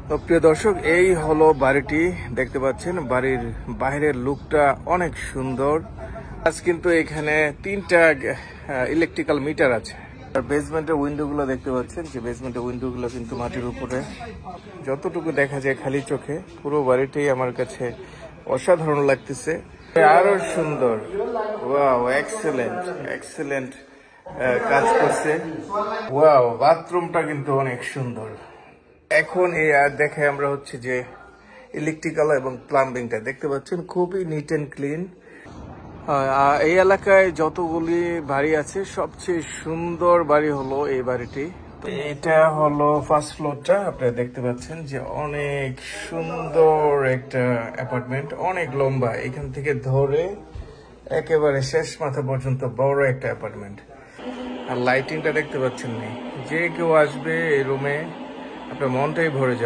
তো প্রিয় দর্শক, এই হলো বাড়িটি। দেখতে পাচ্ছেন বাড়ির বাইরের লুকটা অনেক সুন্দর। আজ কিন্তু এখানে 3টা ইলেকট্রিক্যাল মিটার আছে। আর বেসমেন্টের উইন্ডোগুলো দেখতে পাচ্ছেন যে বেসমেন্টের উইন্ডোগুলো কিন্তু মাটির উপরে। যতটুকু দেখা যায় খালি চোখে, পুরো বাড়িটাই আমার কাছে অসাধারণ লাগতেছে। আরো সুন্দর, ওয়াও, এক্সেলেন্ট এক্সেলেন্ট কাজ করছে। ওয়াও, বাথরুমটা কিন্তু অনেক সুন্দর। এখন এই দেখে আমরা হচ্ছে যে ইলেকট্রিক্যাল এবং প্লাম্বিংটা দেখতে পাচ্ছেন, খুবই নিট অ্যান্ড ক্লিন। এই এলাকায় যতগুলি বাড়ি আছে সবচেয়ে সুন্দর বাড়ি হলো এই বাড়িটি। তো এটা হলো ফার্স্ট ফ্লোরটা। আপনারা দেখতে পাচ্ছেন যে অনেক সুন্দর একটা অ্যাপার্টমেন্ট, অনেক লম্বা, এখান থেকে ধরে একেবারে শেষ মাথা পর্যন্ত বড় একটা অ্যাপার্টমেন্ট। আর লাইটিংটা দেখতে পাচ্ছেন, যে কেউ আসবে এই রুমে আপনার মনটাই ভরে যাবে।